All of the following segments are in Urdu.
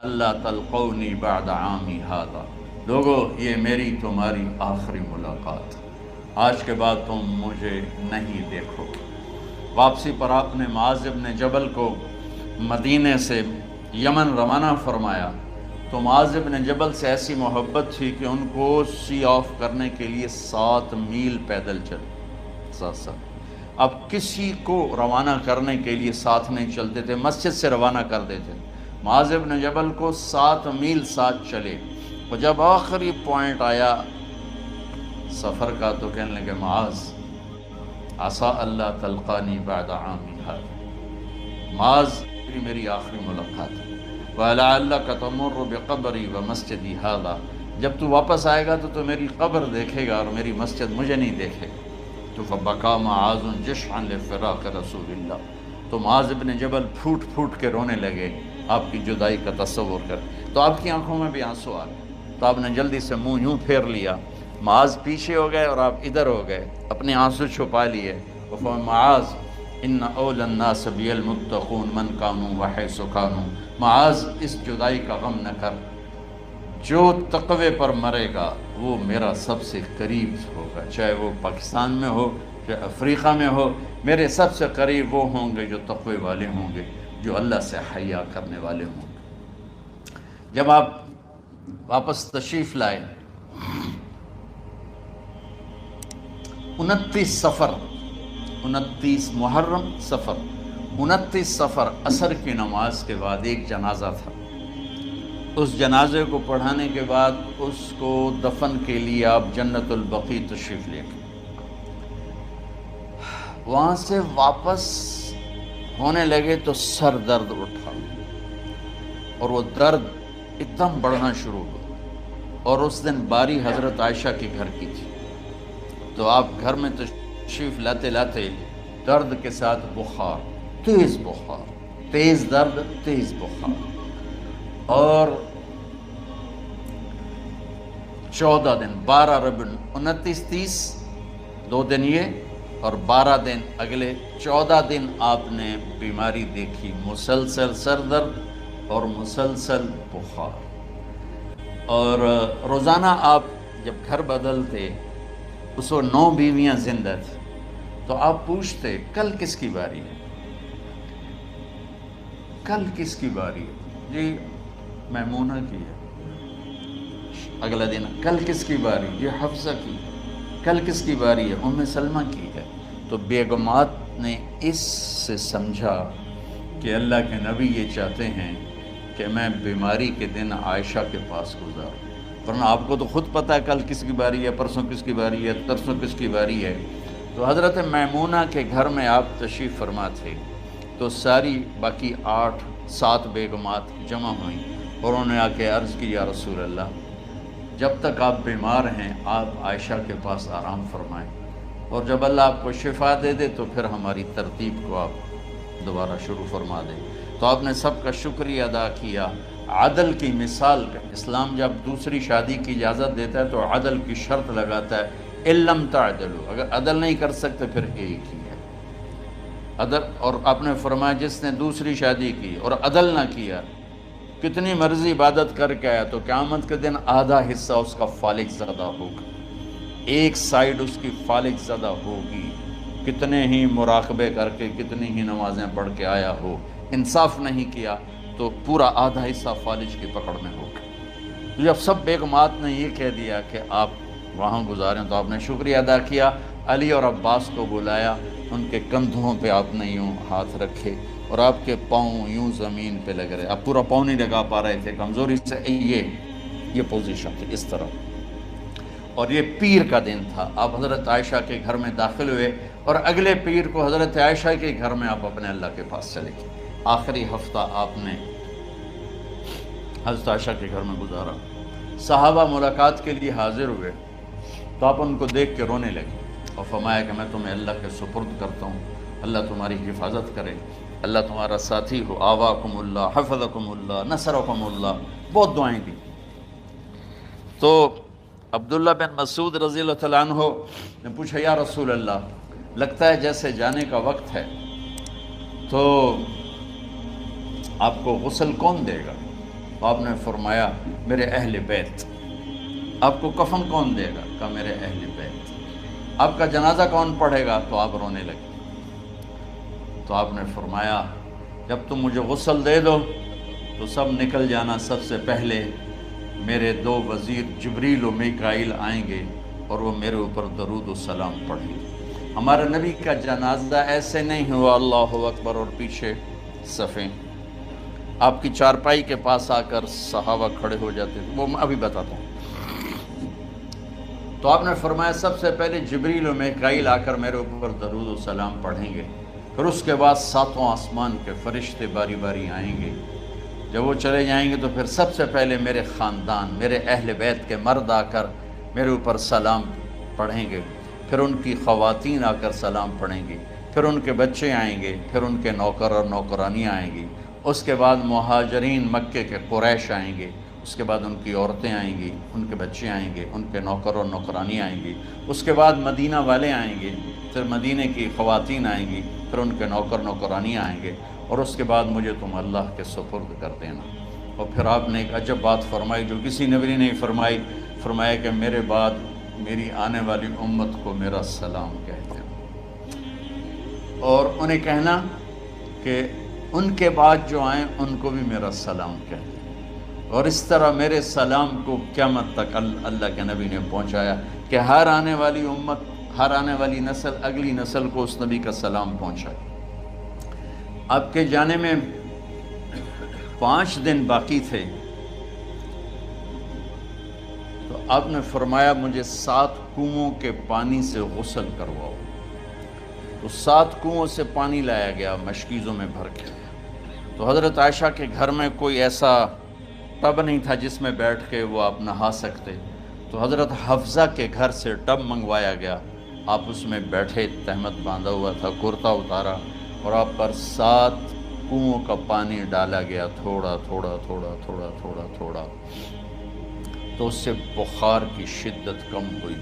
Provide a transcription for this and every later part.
اللہ تلقونی بعد عامی ھذا، لوگو یہ میری تمہاری آخری ملاقات، آج کے بعد تم مجھے نہیں دیکھو گے۔ واپسی پر آپ نے معاذ بن جبل کو مدینے سے یمن روانہ فرمایا، تو معاذ بن جبل سے ایسی محبت تھی کہ ان کو سی آف کرنے کے لیے 7 میل پیدل چلے ساتھ۔ اب کسی کو روانہ کرنے کے لیے ساتھ نہیں چلتے تھے، مسجد سے روانہ کر دیتے، معاذ بن جبل کو 7 میل ساتھ چلے، اور جب آخری پوائنٹ آیا سفر کا تو کہنے لگے معاذ عسیٰ اللہ تلقانی بعد عامی ھذا، معاذ میری آخری ملاقات ہے، وَلَعَلَّكَ تَمُرُّ بِقَبْرِي وَمَسْجِدِي ھذا، جب تو واپس آئے گا تو میری قبر دیکھے گا اور میری مسجد مجھے نہیں دیکھے گا۔ تو فَبَكَىٰ مُعَاذٌ جِشْعًا لِفِرَاقِ رسول اللہ، تو معاذ بن جبل پھوٹ پھوٹ کے رونے لگے آپ کی جدائی کا تصور کر، تو آپ کی آنکھوں میں بھی آنسو آ گئے، تو آپ نے جلدی سے منہ یوں پھیر لیا، معاذ پیچھے ہو گئے اور آپ ادھر ہو گئے، اپنے آنسو چھپا لیے۔ معاذ ان اولی الناس بی المتقون من کانوا وحیث کانوا، معاذ اس جدائی کا غم نہ کر، جو تقوی پر مرے گا وہ میرا سب سے قریب ہوگا، چاہے وہ پاکستان میں ہو چاہے افریقہ میں ہو، میرے سب سے قریب وہ ہوں گے جو تقوی والے ہوں گے، جو اللہ سے حیا کرنے والے ہوں گے۔ جب آپ واپس تشریف لائے 29 محرم صفر، 29 صفر عصر کی نماز کے بعد ایک جنازہ تھا، اس جنازے کو پڑھانے کے بعد اس کو دفن کے لیے آپ جنت البقیع تشریف لے گئے۔ وہاں سے واپس ہونے لگے تو سر درد اٹھا، اور وہ درد ایک دم بڑھنا شروع ہوا، اور اس دن باری حضرت عائشہ کے گھر کی تھی، تو آپ گھر میں تشریف لاتے لاتے درد کے ساتھ بخار، تیز بخار، تیز درد، تیز بخار، اور 14 دن 12 ربیع 29 30 2 دن یہ اور 12 دن اگلے 14 دن آپ نے بیماری دیکھی، مسلسل سر درد اور مسلسل بخار، اور روزانہ آپ جب گھر بدلتے اس وقت 9 بیویاں زندہ تھیں، تو آپ پوچھتے کل کس کی باری ہے، کل کس کی باری ہے، جی میمونہ کی ہے، اگلا دن کل کس کی باری، یہ حفصہ کی، کل کس کی باری ہے، ام سلمہ کی ہے۔ تو بیگمات نے اس سے سمجھا کہ اللہ کے نبی یہ چاہتے ہیں کہ میں بیماری کے دن عائشہ کے پاس گزاروں، ورنہ آپ کو تو خود پتہ ہے کل کس کی باری ہے، پرسوں کس کی باری ہے، ترسوں کس کی باری ہے۔ تو حضرت میمونہ کے گھر میں آپ تشریف فرما تھے، تو ساری باقی 7 بیگمات جمع ہوئیں، اور انہوں نے آ کے عرض کی یا رسول اللہ جب تک آپ بیمار ہیں آپ عائشہ کے پاس آرام فرمائیں، اور جب اللہ آپ کو شفا دے دے تو پھر ہماری ترتیب کو آپ دوبارہ شروع فرما دیں۔ تو آپ نے سب کا شکریہ ادا کیا، عدل کی مثال کا، اسلام جب دوسری شادی کی اجازت دیتا ہے تو عدل کی شرط لگاتا ہے، اِلَّمْ تَعْدِلُوا، اگر عدل نہیں کر سکتے پھر ایک ہی ہے عدل۔ اور آپ نے فرمایا جس نے دوسری شادی کی اور عدل نہ کیا، کتنی مرضی عبادت کر کے آیا، تو قیامت کے دن آدھا حصہ اس کا فالق زدہ ہوگا، ایک سائیڈ اس کی فالق زدہ ہوگی، کتنے ہی مراقبے کر کے کتنی ہی نمازیں پڑھ کے آیا ہو، انصاف نہیں کیا تو پورا آدھا حصہ فالج کی پکڑ میں ہوگا۔ جب سب بیگمات نے یہ کہہ دیا کہ آپ وہاں گزاریں تو آپ نے شکریہ ادا کیا، علی اور عباس کو بلایا، ان کے کندھوں پہ آپ نے یوں ہاتھ رکھے اور آپ کے پاؤں یوں زمین پہ لگ رہے، آپ پورا پاؤں نہیں لگا پا رہے تھے کمزوری سے، یہ پوزیشن تھی اس طرح، اور یہ پیر کا دن تھا، آپ حضرت عائشہ کے گھر میں داخل ہوئے، اور اگلے پیر کو حضرت عائشہ کے گھر میں آپ اپنے اللہ کے پاس چلے گئے۔ آخری ہفتہ آپ نے حضرت عائشہ کے گھر میں گزارا، صحابہ ملاقات کے لیے حاضر ہوئے تو آپ ان کو دیکھ کے رونے لگے اور فرمایا کہ میں تمہیں اللہ کے سپرد کرتا ہوں، اللہ تمہاری حفاظت کرے، اللہ تمہارا ساتھی ہو، آواکم اللہ، حفظکم اللہ، نصرکم اللہ، بہت دعائیں دی۔ تو عبداللہ بن مسعود رضی اللہ تعالیٰ عنہ نے پوچھا یا رسول اللہ لگتا ہے جیسے جانے کا وقت ہے، تو آپ کو غسل کون دے گا؟ تو آپ نے فرمایا میرے اہل بیت۔ آپ کو کفن کون دے گا؟ کہا میرے اہل بیت۔ آپ کا جنازہ کون پڑھے گا؟ تو آپ رونے لگے۔ تو آپ نے فرمایا جب تم مجھے غسل دے دو تو سب نکل جانا، سب سے پہلے میرے 2 وزیر جبریل و میکائیل آئیں گے اور وہ میرے اوپر درود و سلام پڑھیں گے۔ ہمارے نبی کا جنازہ ایسے نہیں ہوا اللہ اکبر اور پیچھے صفیں، آپ کی چارپائی کے پاس آ کر صحابہ کھڑے ہو جاتے تھے، وہ میں ابھی بتاتا ہوں۔ تو آپ نے فرمایا سب سے پہلے جبریل و میکائیل آ کر میرے اوپر درود و سلام پڑھیں گے، پھر اس کے بعد 7 آسمان کے فرشتے باری باری آئیں گے۔ جب وہ چلے جائیں گے تو پھر سب سے پہلے میرے خاندان، میرے اہل بیت کے مرد آ کر میرے اوپر سلام پڑھیں گے، پھر ان کی خواتین آ کر سلام پڑھیں گی، پھر ان کے بچے آئیں گے، پھر ان کے نوکر اور نوکرانیاں آئیں گی، اس کے بعد مہاجرین مکے کے قریش آئیں گے، اس کے بعد ان کی عورتیں آئیں گی، ان کے بچے آئیں گے، ان کے نوکر اور نوکرانی آئیں گی، اس کے بعد مدینہ والے آئیں گے، پھر مدینہ کی خواتین آئیں گی، پھر ان کے نوکر نوکرانی آئیں گے، اور اس کے بعد مجھے تم اللہ کے سپرد کر دینا۔ اور پھر آپ نے ایک عجب بات فرمائی جو کسی نبی نے نہیں فرمائی، فرمایا کہ میرے بعد میری آنے والی امت کو میرا سلام کہہ دینا، اور انہیں کہنا کہ ان کے بعد جو آئیں ان کو بھی میرا سلام کہہ دینا۔ اور اس طرح میرے سلام کو قیامت تک اللہ کے نبی نے پہنچایا کہ ہر آنے والی امت، ہر آنے والی نسل اگلی نسل کو اس نبی کا سلام پہنچائے۔ آپ کے جانے میں 5 دن باقی تھے، تو آپ نے فرمایا مجھے 7 کنوؤں کے پانی سے غسل کرواؤ۔ تو 7 کنوؤں سے پانی لایا گیا مشکیزوں میں بھر کے۔ تو حضرت عائشہ کے گھر میں کوئی ایسا ٹب نہیں تھا جس میں بیٹھ کے وہ آپ نہا سکتے، تو حضرت حفصہ کے گھر سے ٹب منگوایا گیا، آپ اس میں بیٹھے، تہمت باندھا ہوا تھا، کرتا اتارا، اور آپ پر 7 کنوؤں کا پانی ڈالا گیا، تھوڑا تھوڑا تھوڑا تھوڑا تھوڑا تھوڑا، تو اس سے بخار کی شدت کم ہوئی،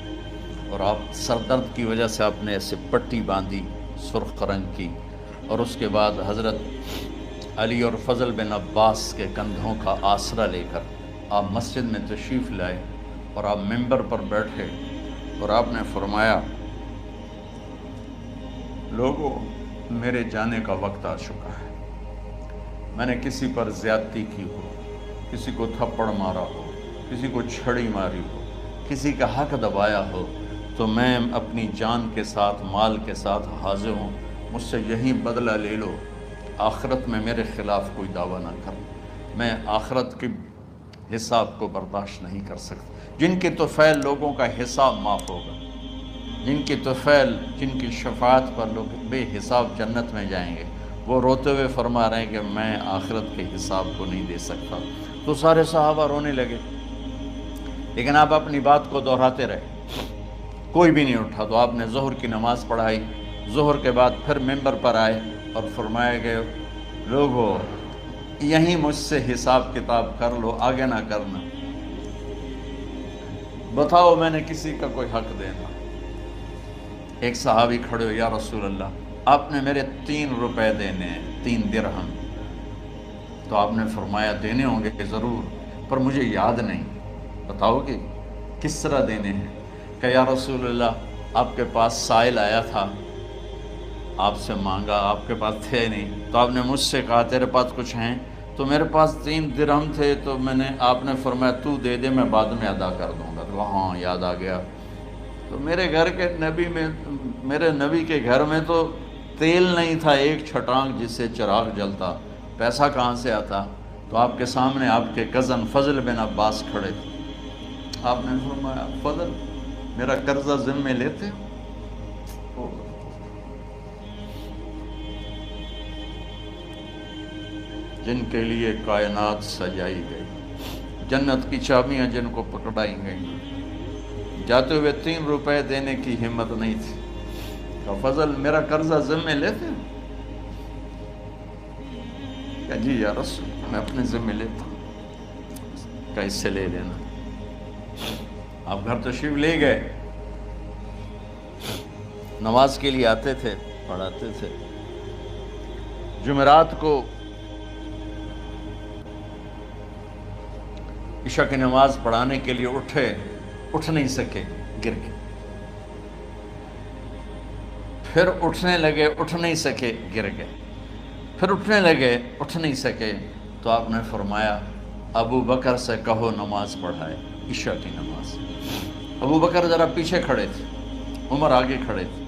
اور آپ سر درد کی وجہ سے آپ نے ایسے پٹی باندھی سرخ رنگ کی، اور اس کے بعد حضرت علی اور فضل بن عباس کے کندھوں کا آسرا لے کر آپ مسجد میں تشریف لائے، اور آپ ممبر پر بیٹھے، اور آپ نے فرمایا لوگوں میرے جانے کا وقت آ چکا ہے، میں نے کسی پر زیادتی کی ہو، کسی کو تھپڑ مارا ہو، کسی کو چھڑی ماری ہو، کسی کا حق دبایا ہو، تو میں اپنی جان کے ساتھ، مال کے ساتھ حاضر ہوں، مجھ سے یہیں بدلہ لے لو، آخرت میں میرے خلاف کوئی دعویٰ نہ کر، میں آخرت کے حساب کو برداشت نہیں کر سکتا۔ جن کے طفیل لوگوں کا حساب معاف ہوگا، جن کی طفیل، جن کی شفاعت پر لوگ بے حساب جنت میں جائیں گے، وہ روتے ہوئے فرما رہے ہیں کہ میں آخرت کے حساب کو نہیں دے سکتا۔ تو سارے صحابہ رونے لگے، لیکن آپ اپنی بات کو دہراتے رہے، کوئی بھی نہیں اٹھا۔ تو آپ نے ظہر کی نماز پڑھائی، ظہر کے بعد پھر ممبر پر آئے اور فرمایا کہ لوگو یہیں مجھ سے حساب کتاب کر لو، آگے نہ کرنا، بتاؤ میں نے کسی کا کوئی حق دینا۔ ایک صحابی کھڑے ہو، یا رسول اللہ آپ نے میرے 3 روپے دینے ہیں، 3 درہم۔ تو آپ نے فرمایا دینے ہوں گے ضرور، پر مجھے یاد نہیں، بتاؤ کہ کس طرح دینے ہیں؟ کہ یا رسول اللہ آپ کے پاس سائل آیا تھا، آپ سے مانگا، آپ کے پاس تھے نہیں، تو آپ نے مجھ سے کہا تیرے پاس کچھ ہیں؟ تو میرے پاس 3 درہم تھے، تو آپ نے فرمایا تو دے دے، میں بعد میں ادا کر دوں گا۔ تو ہاں یاد آ گیا۔ تو میرے گھر کے نبی میں، میرے نبی کے گھر میں تو تیل نہیں تھا 1 چھٹانگ جس سے چراغ جلتا، پیسہ کہاں سے آتا؟ تو آپ کے سامنے آپ کے کزن فضل بن عباس کھڑے تھے، آپ نے فرمایا فضل میرا قرضہ ذمہ لیتے ہو؟ جن کے لیے کائنات سجائی گئی، جنت کی چابیاں جن کو پکڑائی گئیں، جاتے ہوئے 3 روپے دینے کی ہمت نہیں تھی، کہ فضل میرا قرضہ ذمہ لیتے ہو؟ کہ جی یا رسول میں اپنے ذمہ لیتا ہوں، کہ اس سے لے لینا۔ آپ گھر تشریف لے گئے، نماز کے لیے آتے تھے، پڑھاتے تھے، جمعرات کو عشاء کی نماز پڑھانے کے لیے اٹھ نہیں سکے، گر گئے، پھر اٹھنے لگے، اٹھ نہیں سکے، گر گئے، پھر اٹھنے لگے، اٹھ نہیں سکے، تو آپ نے فرمایا ابو بکر سے کہو نماز پڑھائے، عشاء کی نماز۔ ابو بکر ذرا پیچھے کھڑے تھے، عمر آگے کھڑے تھے،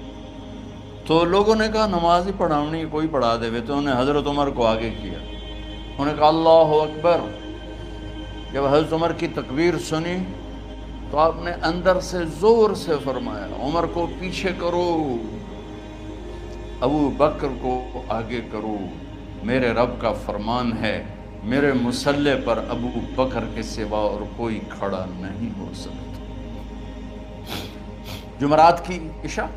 تو لوگوں نے کہا نماز ہی پڑھاونی، کوئی پڑھا دے، تو انہوں نے حضرت عمر کو آگے کیا، انہوں نے کہا اللہ اکبر۔ جب حضرت عمر کی تکبیر سنی تو آپ نے اندر سے زور سے فرمایا عمر کو پیچھے کرو، ابو بکر کو آگے کرو، میرے رب کا فرمان ہے میرے مصلی پر ابو بکر کے سوا اور کوئی کھڑا نہیں ہو سکتا۔ جمعرات کی عشاء،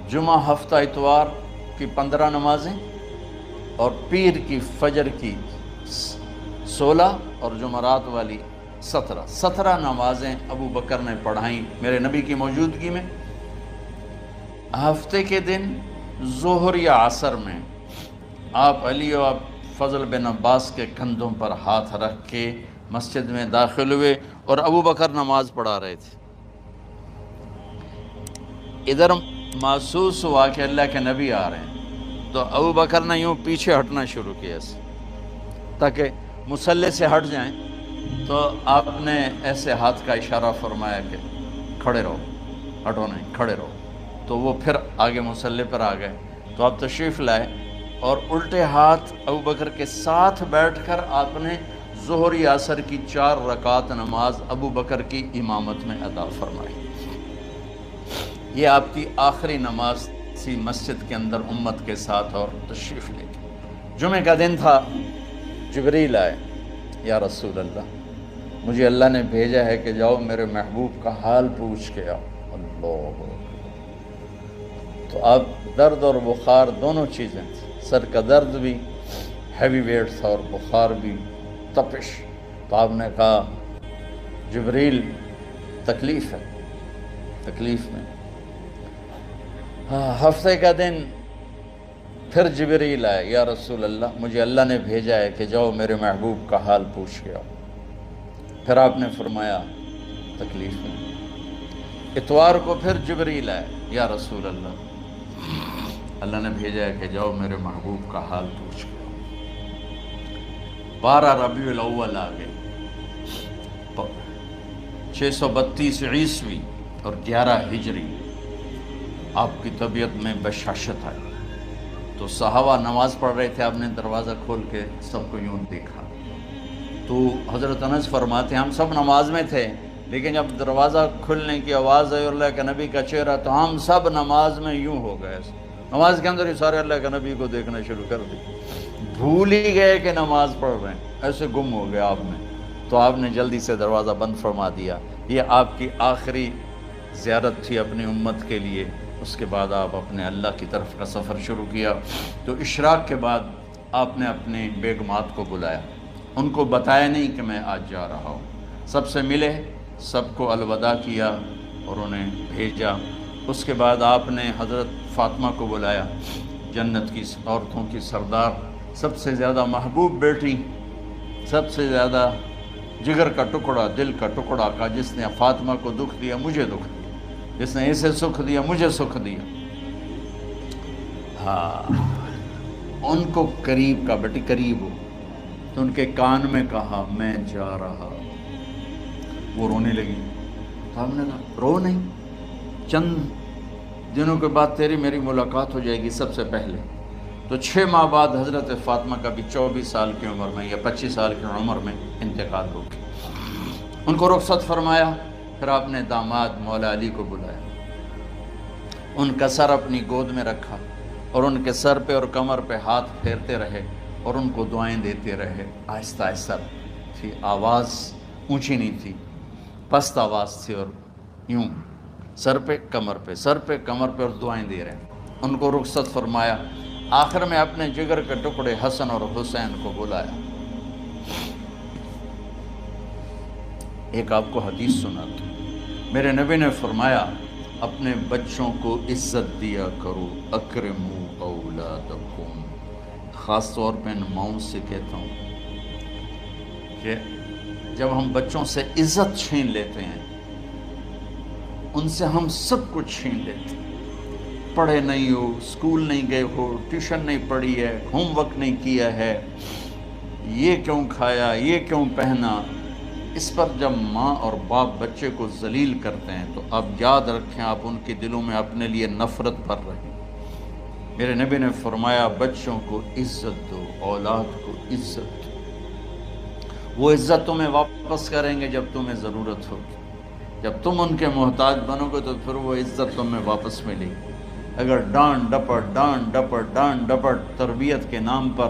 جمعہ ہفتہ اتوار کی 15 نمازیں اور پیر کی فجر کی 16 اور جمعرات والی 17 نمازیں ابو بکر نے پڑھائیں میرے نبی کی موجودگی میں۔ ہفتے کے دن ظہر یا عصر میں آپ علی اور فضل بن عباس کے کندھوں پر ہاتھ رکھ کے مسجد میں داخل ہوئے اور ابو بکر نماز پڑھا رہے تھے۔ ادھر محسوس ہوا کہ اللہ کے نبی آ رہے ہیں، تو ابو بکر نے یوں پیچھے ہٹنا شروع کیا تاکہ مصلی سے ہٹ جائیں، تو آپ نے ایسے ہاتھ کا اشارہ فرمایا کہ کھڑے رہو، ہٹو نہیں، کھڑے رہو، تو وہ پھر آگے مصلی پر آ گئے۔ تو آپ تشریف لائے اور الٹے ہاتھ ابو بکر کے ساتھ بیٹھ کر آپ نے ظہر یا عصر کی 4 رکعت نماز ابو بکر کی امامت میں ادا فرمائی۔ یہ آپ کی آخری نماز تھی مسجد کے اندر امت کے ساتھ اور تشریف لے کے۔ جمعہ کا دن تھا، جبریل آئے، یا رسول اللہ مجھے اللہ نے بھیجا ہے کہ جاؤ میرے محبوب کا حال پوچھ کے آؤ۔ اللہ، تو اب درد اور بخار دونوں چیزیں تھیں، سر کا درد بھی ہیوی ویٹ تھا اور بخار بھی، تپش۔ تو آپ نے کہا جبریل تکلیف ہے، تکلیف میں۔ ہفتے کا دن پھر جبریل آئے، یا رسول اللہ مجھے اللہ نے بھیجا ہے کہ جاؤ میرے محبوب کا حال پوچھ کے آؤ۔ پھر آپ نے فرمایا تکلیف میں۔ اتوار کو پھر جبریل آئے، یا رسول اللہ نے بھیجا ہے کہ جاؤ میرے محبوب کا حال پوچھ کے آؤ۔ 12 ربیع الاول آ گئے، 632 عیسوی اور 11 ہجری، آپ کی طبیعت میں بشاشت آئی۔ تو صحابہ نماز پڑھ رہے تھے، آپ نے دروازہ کھول کے سب کو یوں دیکھا، تو حضرت انس فرماتے ہیں ہم سب نماز میں تھے، لیکن جب دروازہ کھلنے کی آواز آئی اور اللہ کے نبی کا چہرہ، تو ہم سب نماز میں یوں ہو گئے، نماز کے اندر ہی سارے اللہ کے نبی کو دیکھنا شروع کر دی، بھول ہی گئے کہ نماز پڑھ رہے ہیں، ایسے گم ہو گئے آپ میں۔ تو آپ نے جلدی سے دروازہ بند فرما دیا۔ یہ آپ کی آخری زیارت تھی اپنی امت کے لیے۔ اس کے بعد آپ اپنے اللہ کی طرف کا سفر شروع کیا۔ تو اشراق کے بعد آپ نے اپنے بیگمات کو بلایا، ان کو بتایا نہیں کہ میں آج جا رہا ہوں، سب سے ملے، سب کو الوداع کیا اور انہیں بھیجا۔ اس کے بعد آپ نے حضرت فاطمہ کو بلایا، جنت کی عورتوں کی سردار، سب سے زیادہ محبوب بیٹی، سب سے زیادہ جگر کا ٹکڑا، دل کا ٹکڑا کا، جس نے فاطمہ کو دکھ دیا مجھے دکھ دیا، جس نے اسے سکھ دیا مجھے سکھ دیا۔ ہاں، ان کو قریب کا، بیٹی قریب ہو، تو ان کے کان میں کہا میں جا رہا۔ وہ رونے لگی، تو ہم نے کہا رو نہیں، چند دنوں کے بعد تیری میری ملاقات ہو جائے گی سب سے پہلے۔ تو 6 ماہ بعد حضرت فاطمہ کا بھی 24 سال کی عمر میں یا 25 سال کی عمر میں انتقال ہو گیا۔ ان کو رخصت فرمایا۔ پھر آپ نے داماد مولا علی کو بلایا، ان کا سر اپنی گود میں رکھا اور ان کے سر پہ اور کمر پہ ہاتھ پھیرتے رہے اور ان کو دعائیں دیتے رہے۔ آہستہ آہستہ تھی، آواز اونچی نہیں تھی، پست آواز تھی، اور یوں سر پہ کمر پہ، سر پہ کمر پہ، اور دعائیں دے رہے۔ ان کو رخصت فرمایا۔ آخر میں اپنے جگر کے ٹکڑے حسن اور حسین کو بلایا۔ ایک آپ کو حدیث سناتا ہوں۔ میرے نبی نے فرمایا اپنے بچوں کو عزت دیا کرو، اکرموا اولادکم۔ خاص طور پہ ان ماؤں سے کہتا ہوں کہ جب ہم بچوں سے عزت چھین لیتے ہیں، ان سے ہم سب کچھ چھین لیتے ہیں، پڑھے نہیں ہو، اسکول نہیں گئے ہو، ٹیوشن نہیں پڑھی ہے، ہوم ورک نہیں کیا ہے، یہ کیوں کھایا، یہ کیوں پہنا، اس پر جب ماں اور باپ بچے کو ذلیل کرتے ہیں تو اب یاد رکھیں آپ ان کے دلوں میں اپنے لیے نفرت بھر رہے ہیں۔ میرے نبی نے فرمایا بچوں کو عزت دو، اولاد کو عزت دو، وہ عزت تمہیں واپس کریں گے جب تمہیں ضرورت ہوگی، جب تم ان کے محتاج بنو گے تو پھر وہ عزت تمہیں واپس ملے گی۔ اگر ڈانٹ ڈپٹ تربیت کے نام پر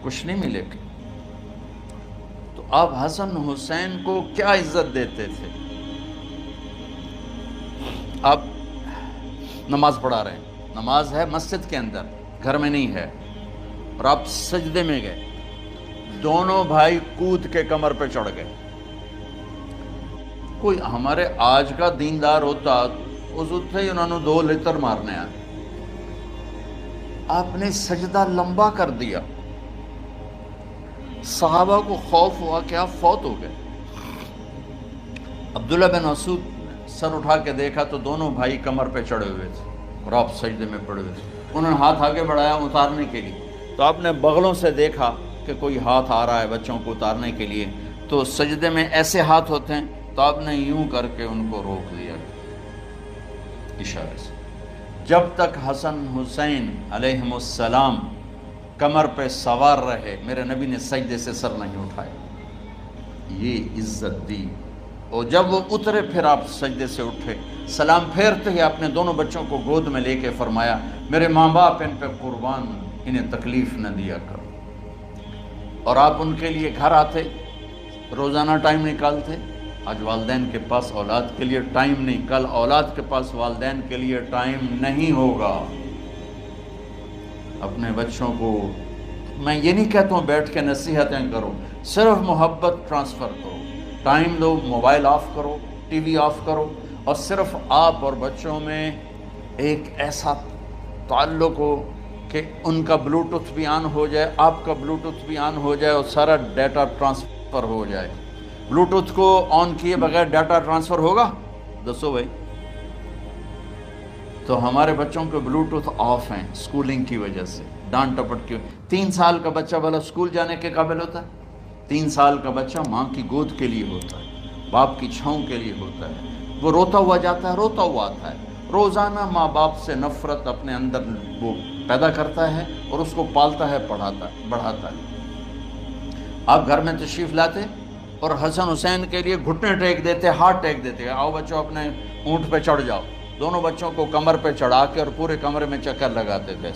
کچھ نہیں ملے گا۔ تو آپ حسن حسین کو کیا عزت دیتے تھے؟ آپ نماز پڑھا رہے ہیں، نماز ہے مسجد کے اندر، گھر میں نہیں ہے، اور آپ سجدے میں گئے، دونوں بھائی کود کے کمر پہ چڑھ گئے۔ کوئی ہمارے آج کا دیندار ہوتا اس اٹھتے ہی انہوں نے 2 لتر مارنے آئے، آپ نے سجدہ لمبا کر دیا، صحابہ کو خوف ہوا کہ آپ فوت ہو گئے۔ عبداللہ بن مسعود سر اٹھا کے دیکھا تو دونوں بھائی کمر پہ چڑھے ہوئے تھے اور آپ سجدے میں پڑے ہوئے تھے۔ انہوں نے ہاتھ آگے بڑھایا اتارنے کے لیے، تو آپ نے بغلوں سے دیکھا کہ کوئی ہاتھ آ رہا ہے بچوں کو اتارنے کے لیے، تو سجدے میں ایسے ہاتھ ہوتے ہیں، تو آپ نے یوں کر کے ان کو روک دیا اشارے سے۔ جب تک حسن حسین علیہم السلام کمر پہ سوار رہے میرے نبی نے سجدے سے سر نہیں اٹھایا، یہ عزت دی۔ اور جب وہ اترے پھر آپ سجدے سے اٹھے، سلام پھیرتے ہی آپ نے دونوں بچوں کو گود میں لے کے فرمایا میرے ماں باپ ان پہ قربان، انہیں تکلیف نہ دیا کرو۔ اور آپ ان کے لیے گھر آتے، روزانہ ٹائم نکالتے۔ آج والدین کے پاس اولاد کے لیے ٹائم نہیں، کل اولاد کے پاس والدین کے لیے ٹائم نہیں ہوگا۔ اپنے بچوں کو میں یہ نہیں کہتا ہوں بیٹھ کے نصیحتیں کرو، صرف محبت ٹرانسفر کرو، ٹائم دو، موبائل آف کرو، ٹی وی آف کرو، اور صرف آپ اور بچوں میں ایک ایسا تعلق ہو کہ ان کا بلوٹوتھ بھی آن ہو جائے، آپ کا بلوٹوتھ بھی آن ہو جائے، اور سارا ڈیٹا ٹرانسفر ہو جائے۔ بلوٹوتھ کو آن کیے بغیر ڈیٹا ٹرانسفر ہوگا؟ دسو بھائی۔ تو ہمارے بچوں کے بلوٹوتھ آف ہیں سکولنگ کی وجہ سے، ڈانٹ ٹپٹ کی۔ 3 سال کا بچہ بھلا سکول جانے کے قابل ہوتا ہے؟ 3 سال کا بچہ ماں کی گود کے لیے ہوتا ہے، باپ کی چھاؤں کے لیے ہوتا ہے، وہ روتا ہوا جاتا ہے، روتا ہوا آتا ہے، روزانہ ماں باپ سے نفرت اپنے اندر وہ پیدا کرتا ہے اور اس کو پالتا ہے، بڑھاتا ہے۔ آپ گھر میں تشریف لاتے اور حسن حسین کے لیے گھٹنے ٹیک دیتے، ہاتھ ٹیک دیتے، آؤ بچوں اپنے اونٹ پہ چڑھ جاؤ، دونوں بچوں کو کمر پہ چڑھا کے اور پورے کمرے میں چکر لگاتے تھے۔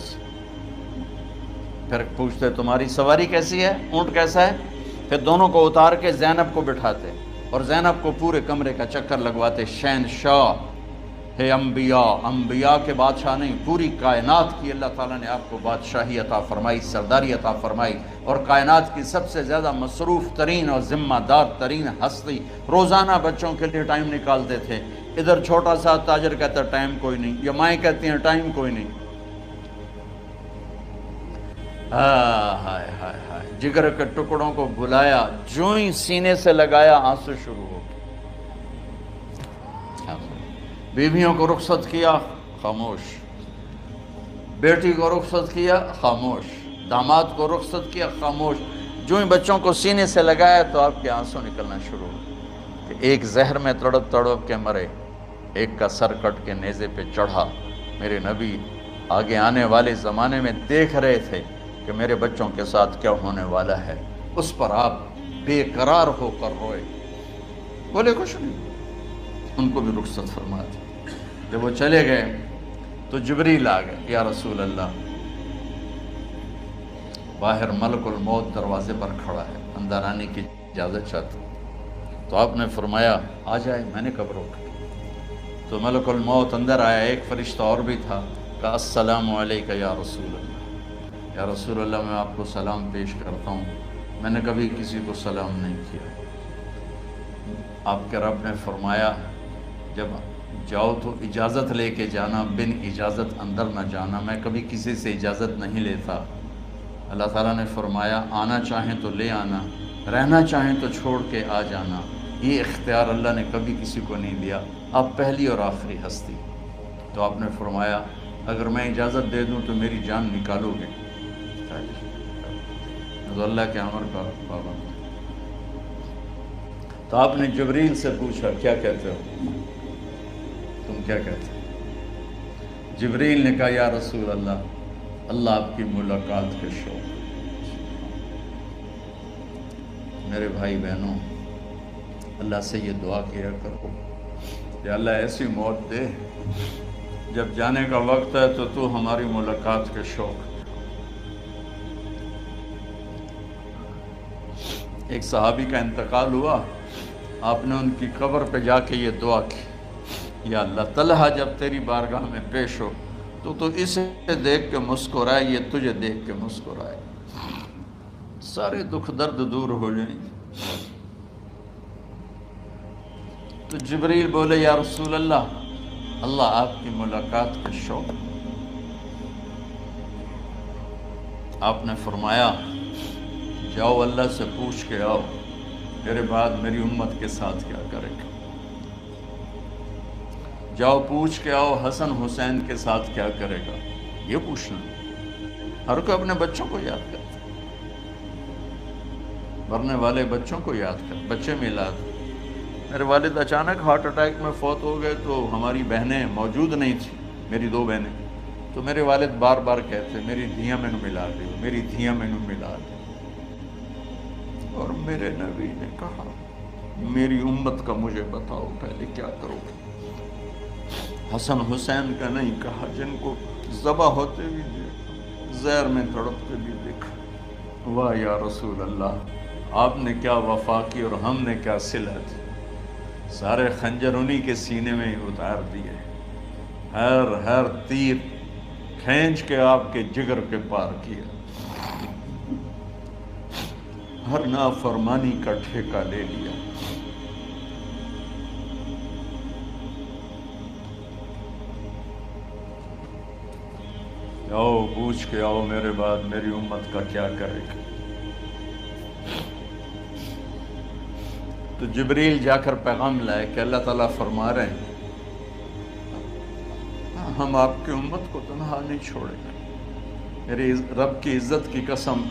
پھر پوچھتے تمہاری سواری کیسی ہے، اونٹ کیسا ہے؟ پھر دونوں کو اتار کے زینب کو بٹھاتے اور زینب کو پورے کمرے کا چکر لگواتے۔ شہنشاہ ہے انبیاء، انبیاء کے بادشاہ نہیں، پوری کائنات کی اللہ تعالیٰ نے آپ کو بادشاہی عطا فرمائی، سرداری عطا فرمائی، اور کائنات کی سب سے زیادہ مصروف ترین اور ذمہ دار ترین ہستی روزانہ بچوں کے لیے ٹائم نکالتے تھے۔ ادھر چھوٹا سا تاجر کہتا ہے ٹائم کوئی نہیں، یا مائیں کہتی ہیں ٹائم کوئی نہیں۔ ہائے ہائے ہائے، جگر کے ٹکڑوں کو بلایا، جو ہی سینے سے لگایا آنسو شروع ہو گئے۔ بیویوں کو رخصت کیا، خاموش، بیٹی کو رخصت کیا، خاموش، داماد کو رخصت کیا، خاموش، جو ہی بچوں کو سینے سے لگایا تو آپ کے آنسو نکلنا شروع ہو کہ ایک زہر میں تڑپ تڑپ کے مرے، ایک کا سر کٹ کے نیزے پہ چڑھا۔ میرے نبی آگے آنے والے زمانے میں دیکھ رہے تھے کہ میرے بچوں کے ساتھ کیا ہونے والا ہے، اس پر آپ بے قرار ہو کر روئے، بولے کچھ نہیں، ان کو بھی رخصت فرما دی۔ جب وہ چلے گئے تو جبریل آ گئے، یا رسول اللہ، باہر ملک الموت دروازے پر کھڑا ہے، اندر آنے کی اجازت چاہتا ہوں۔ تو آپ نے فرمایا آ جائے، میں نے کب روکا؟ تو ملک الموت اندر آیا، ایک فرشتہ اور بھی تھا، کہا السلام علیکہ یا رسول اللہ، یا رسول اللہ میں آپ کو سلام پیش کرتا ہوں، میں نے کبھی کسی کو سلام نہیں کیا۔ آپ کے رب نے فرمایا جب جاؤ تو اجازت لے کے جانا، بن اجازت اندر نہ جانا، میں کبھی کسی سے اجازت نہیں لیتا۔ اللہ تعالیٰ نے فرمایا آنا چاہیں تو لے آنا، رہنا چاہیں تو چھوڑ کے آ جانا، یہ اختیار اللہ نے کبھی کسی کو نہیں دیا، آپ پہلی اور آخری ہستی۔ تو آپ نے فرمایا اگر میں اجازت دے دوں تو میری جان نکالو گے؟ تو اللہ کے امر کا پابند۔ تو آپ نے جبریل سے پوچھا کیا کہتے ہو، تم کیا کہتے ہو؟ جبریل نے کہا یا رسول اللہ، اللہ آپ کی ملاقات کے شوق۔ میرے بھائی بہنوں، اللہ سے یہ دعا کیا کرو کہ اللہ ایسی موت دے جب جانے کا وقت ہے تو ہماری ملاقات کے شوق۔ ایک صحابی کا انتقال ہوا، آپ نے ان کی قبر پہ جا کے یہ دعا کی، یا اللہ طلحہ جب تیری بارگاہ میں پیش ہو تو اسے دیکھ کے مسکرائے، یہ تجھے دیکھ کے مسکرائے، سارے دکھ درد دور ہو جائیں۔ تو جبریل بولے یا رسول اللہ، اللہ آپ کی ملاقات کے شوق۔ آپ نے فرمایا جاؤ اللہ سے پوچھ کے آؤ میرے بعد میری امت کے ساتھ کیا کرے گا، جاؤ پوچھ کے آؤ حسن حسین کے ساتھ کیا کرے گا۔ یہ پوچھنا، ہر کوئی اپنے بچوں کو یاد کرتا، مرنے والے بچوں کو یاد کر، بچے میلاد۔ میرے والد اچانک ہارٹ اٹیک میں فوت ہو گئے تو ہماری بہنیں موجود نہیں تھیں، میری 2 بہنیں، تو میرے والد بار بار کہتے میری دھیاں میں ملا دے، میری دھیاں میں ملا دے۔ اور میرے نبی نے کہا میری امت کا مجھے بتاؤ پہلے کیا کرو گے؟ حسن حسین کا نہیں کہا، جن کو ذبح ہوتے بھی دیکھا، زہر میں تڑپتے بھی دیکھا۔ واہ یا رسول اللہ، آپ نے کیا وفا کی اور ہم نے کیا صلت، سارے خنجر انہی کے سینے میں ہی اتار دیے، ہر تیر کھینچ کے آپ کے جگر کے پار کیا، ہر نافرمانی کا ٹھیکہ لے لیا۔ آؤ پوچھ کے آؤ میرے بعد میری امت کا کیا کرے گا۔ تو جبریل جا کر پیغام لائے کہ اللہ تعالیٰ فرما رہے ہیں ہم آپ کی امت کو تنہا نہیں چھوڑیں گے۔ میرے رب کی عزت کی قسم،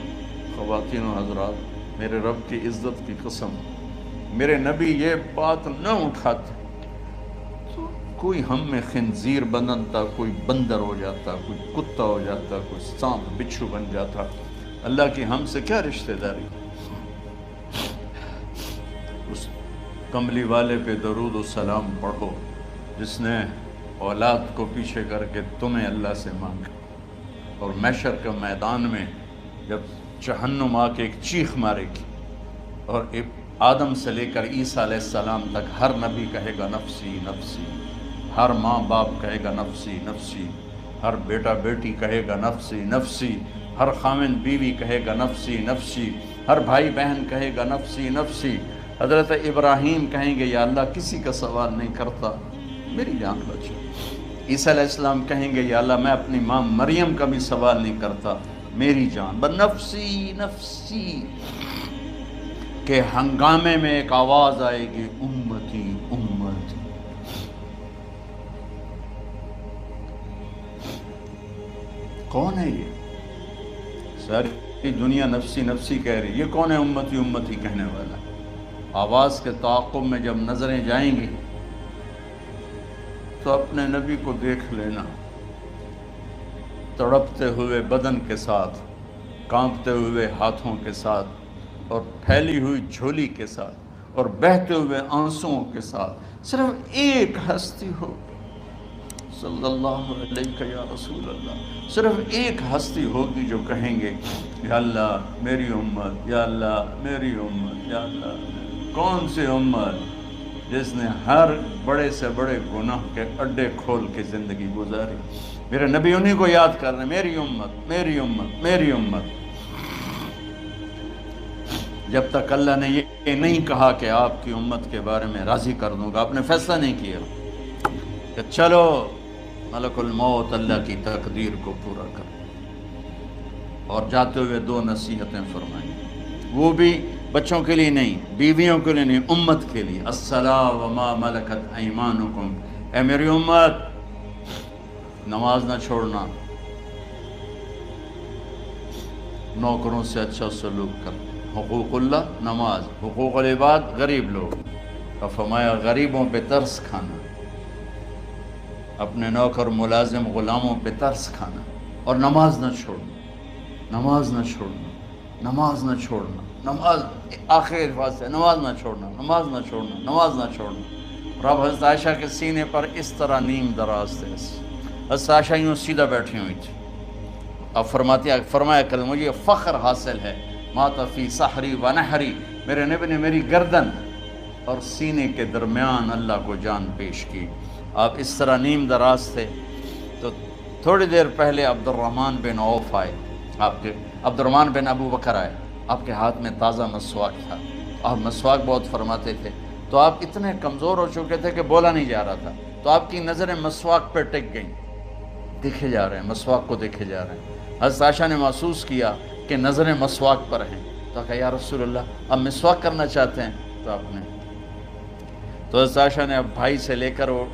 خواتین و حضرات، میرے رب کی عزت کی قسم، میرے نبی یہ بات نہ اٹھاتے تو کوئی ہم میں خنزیر بنتا، کوئی بندر ہو جاتا، کوئی کتا ہو جاتا، کوئی سانپ بچھو بن جاتا۔ اللہ کی ہم سے کیا رشتہ داری؟ اس کملی والے پہ درود و سلام پڑھو جس نے اولاد کو پیچھے کر کے تمہیں اللہ سے مانگا، اور محشر کے میدان میں جب جہنم آ کے ایک چیخ مارے گی اور آدم سے لے کر عیسیٰ علیہ السلام تک ہر نبی کہے گا نفسی نفسی، ہر ماں باپ کہے گا نفسی نفسی، ہر بیٹا بیٹی کہے گا نفسی نفسی، ہر خامن بیوی کہے گا نفسی نفسی، ہر بھائی بہن کہے گا نفسی نفسی۔ حضرت ابراہیم کہیں گے یا اللہ کسی کا سوال نہیں کرتا، میری جان بچو۔ عیسیٰ علیہ السلام کہیں گے یا اللہ میں اپنی ماں مریم کا بھی سوال نہیں کرتا، میری جان۔ نفسی نفسی کے ہنگامے میں ایک آواز آئے گی امتی امتی۔ کون ہے یہ؟ ساری دنیا نفسی نفسی کہہ رہی، یہ کون ہے امتی امتی کہنے والا؟ آواز کے تعاقب میں جب نظریں جائیں گی تو اپنے نبی کو دیکھ لینا، تڑپتے ہوئے بدن کے ساتھ، کانپتے ہوئے ہاتھوں کے ساتھ، اور پھیلی ہوئی جھولی کے ساتھ، اور بہتے ہوئے آنسوؤں کے ساتھ صرف ایک ہستی ہو، صلی اللہ علیہ یا رسول اللہ، صرف ایک ہستی ہوگی جو کہیں گے یا اللہ میری امت، یا اللہ میری امت، یا اللہ۔ کون سی امت؟ جس نے ہر بڑے سے بڑے گناہ کے اڈے کھول کے زندگی گزاری۔ میرے نبی انہی کو یاد کر رہے ہیں، میری امت میری امت میری امت۔ جب تک اللہ نے یہ نہیں کہا کہ آپ کی امت کے بارے میں راضی کر دوں گا، آپ نے فیصلہ نہیں کیا کہ چلو ملک الموت اللہ کی تقدیر کو پورا کر۔ اور جاتے ہوئے 2 نصیحتیں فرمائیں، وہ بھی بچوں کے لیے نہیں، بیویوں کے لیے نہیں، امت کے لیے۔ الصلاۃ وما ملکت ایمانکم، اے میری امت نماز نہ چھوڑنا، نوکروں سے اچھا سلوک کر، حقوق اللہ نماز، حقوق العباد غریب لوگ، اور فرمایا غریبوں پہ ترس کھانا، اپنے نوکر ملازم غلاموں پہ ترس کھانا، اور نماز نہ چھوڑنا، نماز نہ چھوڑنا، نماز نہ چھوڑنا، نماز آخر الفاظ سے، نماز نہ چھوڑنا، نماز نہ چھوڑنا، نماز نہ چھوڑنا۔ رب حضرت عائشہ کے سینے پر اس طرح نیم دراز تھے، حضرت عائشہ یوں سیدھا بیٹھی ہوئی تھی، اب فرمایا کریں مجھے فخر حاصل ہے، مات فی سحری و نحری، میرے نبی نے میری گردن اور سینے کے درمیان اللہ کو جان پیش کی۔ آپ اس طرح نیم دراز تھے تو تھوڑی دیر پہلے عبد الرحمن بن عوف آئے، عبد الرحمن بن ابو بکر آئے، آپ کے ہاتھ میں تازہ مسواک تھا، آپ مسواک بہت فرماتے تھے، تو آپ اتنے کمزور ہو چکے تھے کہ بولا نہیں جا رہا تھا، تو آپ کی نظریں مسواک پہ ٹک گئیں، دیکھے جا رہے ہیں، مسواک کو دیکھے جا رہے ہیں۔ حضرت عائشہ نے محسوس کیا کہ نظریں مسواک پر ہیں، تو کہا یا رسول اللہ اب مسواک کرنا چاہتے ہیں، تو آپ نے تو حضرت عائشہ نے اب بھائی سے لے کر وہ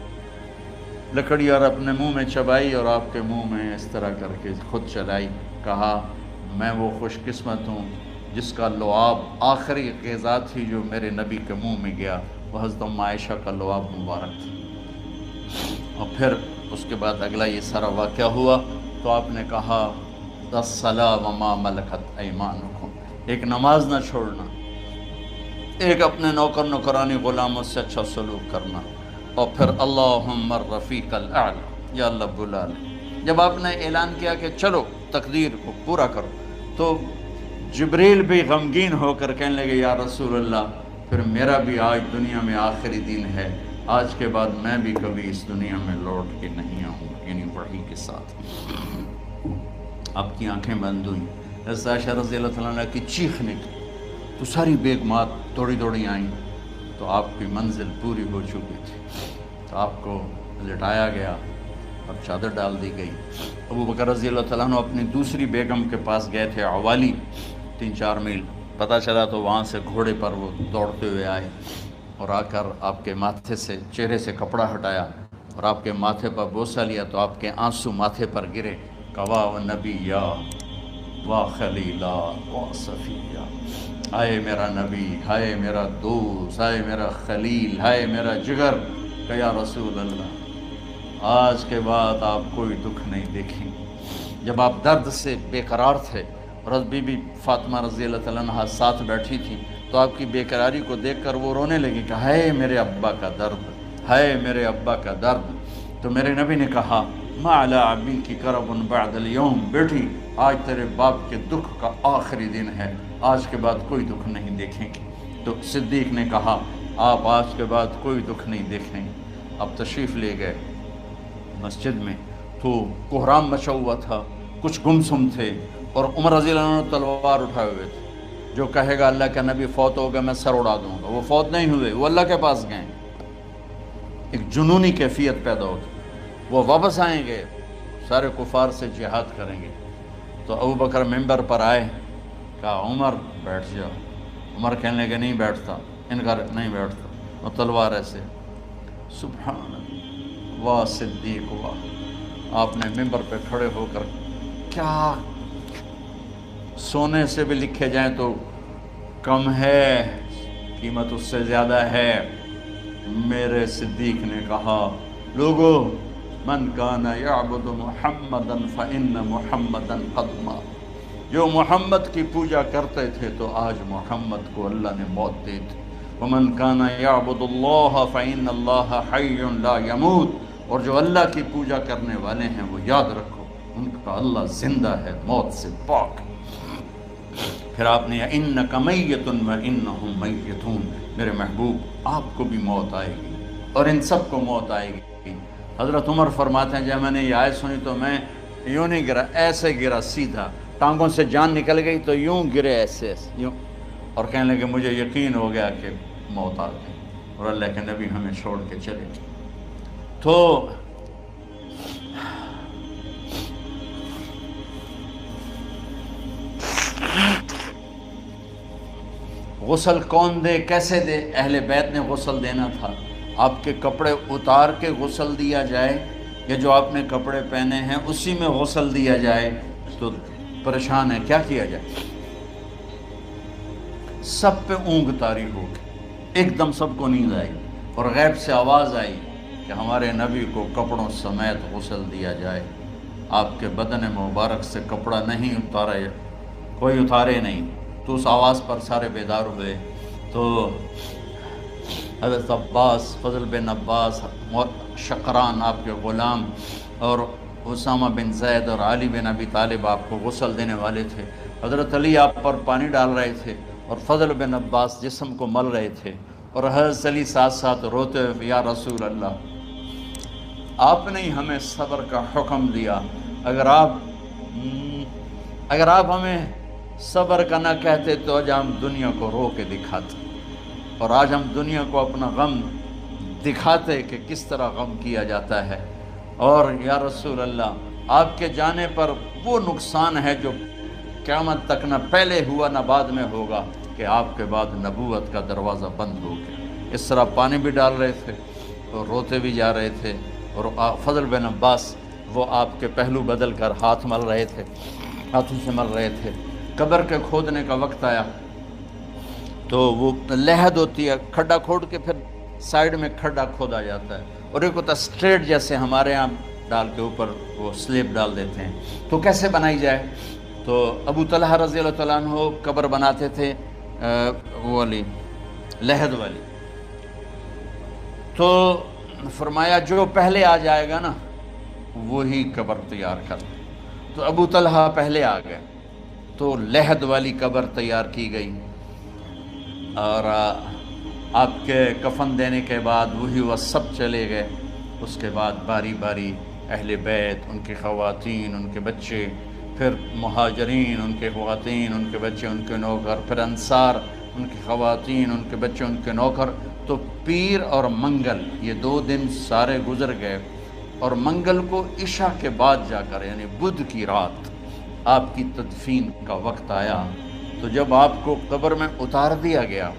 لکڑی اور اپنے منہ میں چبائی اور آپ کے منہ میں اس طرح کر کے خود چلائی، کہا میں وہ خوش قسمت ہوں جس کا لعاب آخری غذا تھی جو میرے نبی کے منہ میں گیا، وہ حضرت ام عائشہ کا لعاب مبارک تھا۔ اور پھر اس کے بعد اگلا یہ سارا واقعہ ہوا، تو آپ نے کہا الصلاۃ وما ملکت ایمانکم، ایک نماز نہ چھوڑنا، ایک اپنے نوکر نوکرانی غلاموں سے اچھا سلوک کرنا، اور پھر اللہم الرفیق الاعلی، یا اللہ بلا لے۔ جب آپ نے اعلان کیا کہ چلو تقدیر کو پورا کرو، تو جبریل بھی غمگین ہو کر کہنے لگے یا رسول اللہ پھر میرا بھی آج دنیا میں آخری دن ہے، آج کے بعد میں بھی کبھی اس دنیا میں لوٹ کے نہیں آؤں گا، یعنی وحی کے ساتھ۔ آپ کی آنکھیں بند ہوئیں، حضرت عائشہ رضی اللہ تعالیٰ عنہ کی چیخ نکلی، تو ساری بیگمات دوڑی آئیں، تو آپ کی منزل پوری ہو چکی تھی، تو آپ کو لٹایا گیا اور چادر ڈال دی گئی۔ ابو بکر رضی اللہ تعالیٰ عنہ اپنی دوسری بیگم کے پاس گئے تھے، عوالی، 3-4 میل، پتہ چلا تو وہاں سے گھوڑے پر وہ دوڑتے ہوئے آئے اور آ کر آپ کے ماتھے سے چہرے سے کپڑا ہٹایا اور آپ کے ماتھے پر بوسہ لیا، تو آپ کے آنسو ماتھے پر گرے، کوا و نبیّا و خلیلا و صفیہ، ہائے میرا نبی، ہائے میرا دوست، ہائے میرا خلیل، ہائے میرا جگر، کہ یا رسول اللہ آج کے بعد آپ کوئی دکھ نہیں دیکھیں۔ جب آپ درد سے بے قرار تھے اور بی بی فاطمہ رضی اللہ تعالیٰ عنہ ساتھ بیٹھی تھی، تو آپ کی بے قراری کو دیکھ کر وہ رونے لگی کہ ہائے میرے ابا کا درد، ہائے میرے ابا کا درد۔ تو میرے نبی نے کہا ما علی ابی کی کرب بعد اليوم، بیٹی آج تیرے باپ کے دکھ کا آخری دن ہے، آج کے بعد کوئی دکھ نہیں دیکھیں گے۔ تو صدیق نے کہا آپ آج کے بعد کوئی دکھ نہیں دیکھیں گے۔ اب تشریف لے گئے مسجد میں، تو کوہرام مچا ہوا تھا، کچھ گمسم تھے، اور عمر رضی اللہ عنہ تلوار اٹھائے ہوئے تھے، جو کہے گا اللہ کا نبی فوت ہو گیا میں سر اڑا دوں گا، وہ فوت نہیں ہوئے، وہ اللہ کے پاس گئے۔ ایک جنونی کیفیت پیدا ہوتی، وہ واپس آئیں گے، سارے کفار سے جہاد کریں گے۔ تو ابو بکر ممبر پر آئے، کہا عمر بیٹھ جاؤ۔ عمر کہنے لگے نہیں بیٹھتا، انکار نہیں بیٹھتا، اور تلوار ایسے، سبحان اللہ، واہ صدیق واہ۔ آپ نے ممبر پہ کھڑے ہو کر، کیا سونے سے بھی لکھے جائیں تو کم ہے، قیمت اس سے زیادہ ہے۔ میرے صدیق نے کہا لوگو من کان یعبد محمدا فإن محمدا قد مات، جو محمد کی پوجا کرتے تھے تو آج محمد کو اللہ نے موت دی تھی۔ ومن کان یعبد اللہ فإن اللہ حی لا یموت، اور جو اللہ کی پوجا کرنے والے ہیں وہ یاد رکھو ان کا اللہ زندہ ہے، موت سے پاک۔ پھر آپ نے انک میت وانہم میتون، میرے محبوب آپ کو بھی موت آئے گی اور ان سب کو موت آئے گی۔ حضرت عمر فرماتے ہیں جب میں نے یہ آیت سنی تو میں یوں نہیں گرا، ایسے گرا سیدھا، ٹانگوں سے جان نکل گئی تو یوں گرے ایسے ایسے یوں، اور کہنے لگے مجھے یقین ہو گیا کہ موت آ گئی اور اللہ کے نبی ہمیں چھوڑ کے چلے گئے۔ تو غسل کون دے، کیسے دے؟ اہل بیت نے غسل دینا تھا۔ آپ کے کپڑے اتار کے غسل دیا جائے یا جو آپ نے کپڑے پہنے ہیں اسی میں غسل دیا جائے؟ تو پریشان ہے، کیا کیا جائے؟ سب پہ اونگ طاری ہو گئی، ایک دم سب کو نیند آئی اور غیب سے آواز آئی کہ ہمارے نبی کو کپڑوں سمیت غسل دیا جائے۔ آپ کے بدن مبارک سے کپڑا نہیں اتارے، کوئی اتارے نہیں۔ تو اس آواز پر سارے بیدار ہوئے۔ تو حضرت عباس، فضل بن عباس، شقران آپ کے غلام، اور اسامہ بن زید اور علی بن ابی طالب آپ کو غسل دینے والے تھے۔ حضرت علی آپ پر پانی ڈال رہے تھے اور فضل بن عباس جسم کو مل رہے تھے، اور حضرت علی ساتھ ساتھ روتے ہوئے، یا رسول اللہ، آپ نے ہی ہمیں صبر کا حکم دیا، اگر آپ ہمیں صبر کا نہ کہتے تو آج ہم دنیا کو رو کے دکھاتے، اور آج ہم دنیا کو اپنا غم دکھاتے کہ کس طرح غم کیا جاتا ہے۔ اور یا رسول اللہ، آپ کے جانے پر وہ نقصان ہے جو قیامت تک نہ پہلے ہوا نہ بعد میں ہوگا، کہ آپ کے بعد نبوت کا دروازہ بند ہو گیا۔ اس طرح پانی بھی ڈال رہے تھے اور روتے بھی جا رہے تھے، اور فضل بن عباس وہ آپ کے پہلو بدل کر ہاتھ مل رہے تھے، ہاتھوں سے مل رہے تھے۔ قبر کے کھودنے کا وقت آیا تو وہ لحد ہوتی ہے، کھڈا کھود کے پھر سائیڈ میں کھڈا کھودا جاتا ہے، اور ایک ہوتا اسٹریٹ جیسے ہمارے ہاں ڈال کے اوپر وہ سلیب ڈال دیتے ہیں۔ تو کیسے بنائی جائے؟ تو ابو طلحہ رضی اللہ تعالیٰ عنہ قبر بناتے تھے وہ والی لحد والی۔ تو فرمایا جو پہلے آ جائے گا نا وہی قبر تیار کر۔ تو ابو طلحہ پہلے آ گئے، تو لحد والی قبر تیار کی گئی، اور آپ کے کفن دینے کے بعد وہی وہ سب چلے گئے۔ اس کے بعد باری باری اہل بیت، ان کی خواتین، ان کے بچے، پھر مہاجرین، ان کے خواتین، ان کے بچے، ان کے نوکر، پھر انصار، ان کی خواتین، ان کے بچے، ان کے نوکر۔ تو پیر اور منگل یہ 2 دن سارے گزر گئے، اور منگل کو عشاء کے بعد جا کر یعنی بدھ کی رات آپ کی تدفین کا وقت آیا۔ تو جب آپ کو قبر میں اتار دیا گیا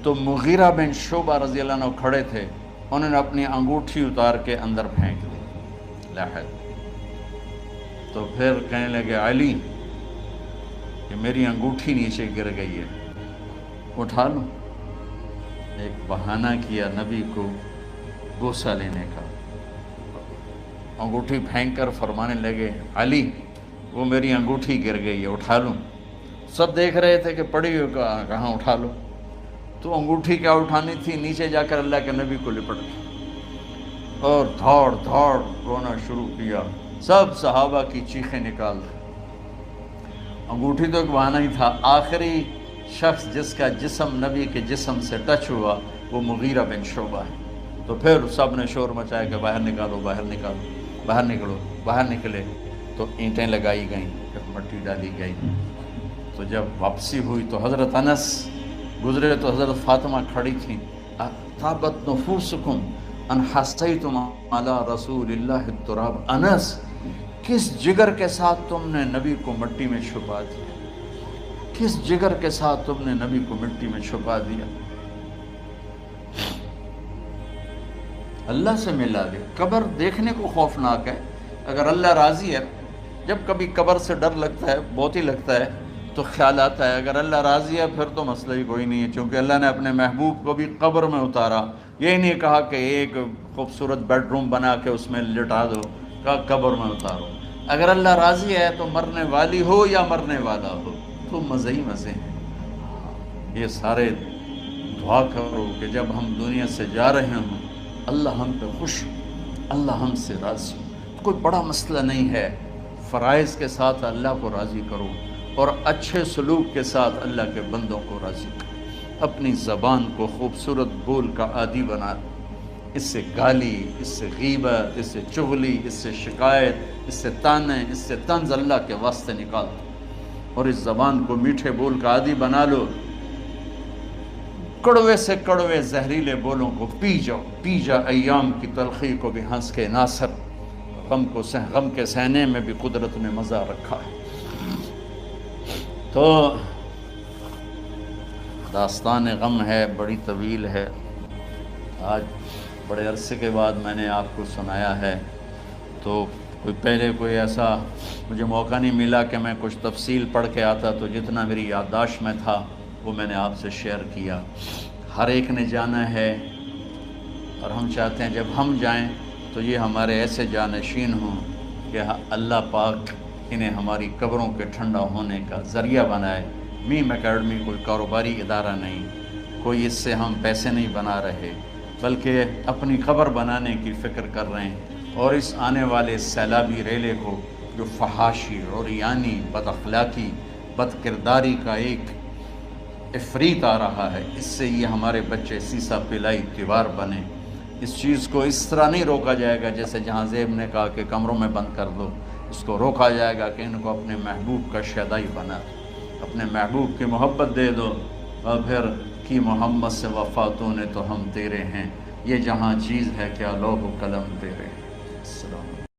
تو مغیرہ بن شعبہ رضی اللہ عنہ کھڑے تھے، انہوں نے اپنی انگوٹھی اتار کے اندر پھینک دی لحد۔ تو پھر کہنے لگے علی کہ میری انگوٹھی نیچے گر گئی ہے، اٹھا لوں۔ ایک بہانہ کیا نبی کو بوسہ لینے کا، انگوٹھی پھینک کر فرمانے لگے علی وہ میری انگوٹھی گر گئی ہے، اٹھا لوں۔ سب دیکھ رہے تھے کہ پڑی ہوئی کہاں اٹھا لو۔ تو انگوٹھی کیا اٹھانی تھی، نیچے جا کر اللہ کے نبی کو لپٹ گئی اور دھاڑ دھاڑ رونا شروع کیا۔ سب صحابہ کی چیخیں نکال دی۔ انگوٹھی تو ایک بہانہ ہی تھا، آخری شخص جس کا جسم نبی کے جسم سے ٹچ ہوا وہ مغیرہ بن شعبہ ہے۔ تو پھر سب نے شور مچایا کہ باہر نکالو، باہر نکالو، باہر نکلو۔ باہر نکلے تو اینٹیں لگائی گئیں، پھر مٹی ڈالی گئی۔ تو جب واپسی ہوئی تو حضرت انس گزرے تو حضرت فاطمہ کھڑی تھیں، طابت نفوسکم ان حسیتم علی رسول اللہ التراب۔ انس کس جگر کے ساتھ تم نے نبی کو مٹی میں چھپا دیا، کس جگر کے ساتھ تم نے نبی کو مٹی میں چھپا دیا۔ اللہ سے ملا دے۔ قبر دیکھنے کو خوفناک ہے، اگر اللہ راضی ہے، جب کبھی قبر سے ڈر لگتا ہے، بہت ہی لگتا ہے، تو خیال آتا ہے اگر اللہ راضی ہے پھر تو مسئلہ ہی کوئی نہیں ہے، چونکہ اللہ نے اپنے محبوب کو بھی قبر میں اتارا۔ یہ نہیں کہا کہ ایک خوبصورت بیڈ روم بنا کے اس میں لٹا دو، کہا قبر میں اتارو۔ اگر اللہ راضی ہے تو مرنے والی ہو یا مرنے والا ہو تو مزے ہی مزے ہیں۔ یہ سارے دعا کرو کہ جب ہم دنیا سے جا رہے ہوں اللہ ہم پہ خوش، اللہ ہم سے راضی۔ کوئی بڑا مسئلہ نہیں ہے، فرائض کے ساتھ اللہ کو راضی کرو اور اچھے سلوک کے ساتھ اللہ کے بندوں کو راضی کرو۔ اپنی زبان کو خوبصورت بول کا عادی بنا، اس سے گالی، اس سے غیبت، اس سے چغلی، اس سے شکایت، اس سے تانے، اس سے طنز اللہ کے واسطے نکال دو، اور اس زبان کو میٹھے بول کا عادی بنا لو۔ کڑوے سے کڑوے زہریلے بولوں کو پی جاؤ، پی جا ایام کی تلخی کو بھی ہنس کے ناصر، غم کے سہنے میں بھی قدرت نے مزہ رکھا ہے۔ تو داستان غم ہے، بڑی طویل ہے، آج بڑے عرصے کے بعد میں نے آپ کو سنایا ہے، تو پہلے کوئی ایسا مجھے موقع نہیں ملا کہ میں کچھ تفصیل پڑھ کے آتا، تو جتنا میری یادداشت میں تھا وہ میں نے آپ سے شیئر کیا۔ ہر ایک نے جانا ہے، اور ہم چاہتے ہیں جب ہم جائیں تو یہ ہمارے ایسے جانشین ہوں کہ اللہ پاک انہیں ہماری قبروں کے ٹھنڈا ہونے کا ذریعہ بنائے۔ میم اکیڈمی کوئی کاروباری ادارہ نہیں، کوئی اس سے ہم پیسے نہیں بنا رہے، بلکہ اپنی قبر بنانے کی فکر کر رہے ہیں، اور اس آنے والے سیلابی ریلے کو جو فحاشی، عریانی، بد اخلاقی، بد کرداری کا ایک افریت آ رہا ہے، اس سے یہ ہمارے بچے سیسا پلائی دیوار بنے۔ اس چیز کو اس طرح نہیں روکا جائے گا جیسے جہاں زیب نے کہا کہ کمروں میں بند کر دو، اس کو روکا جائے گا کہ ان کو اپنے محبوب کا شیدائی بنا، اپنے محبوب کی محبت دے دو، اور پھر کی محمد سے وفاتوں نے تو ہم تیرے ہیں، یہ جہاں چیز ہے کیا لوح و قلم تیرے ہیں۔ السلام علیکم۔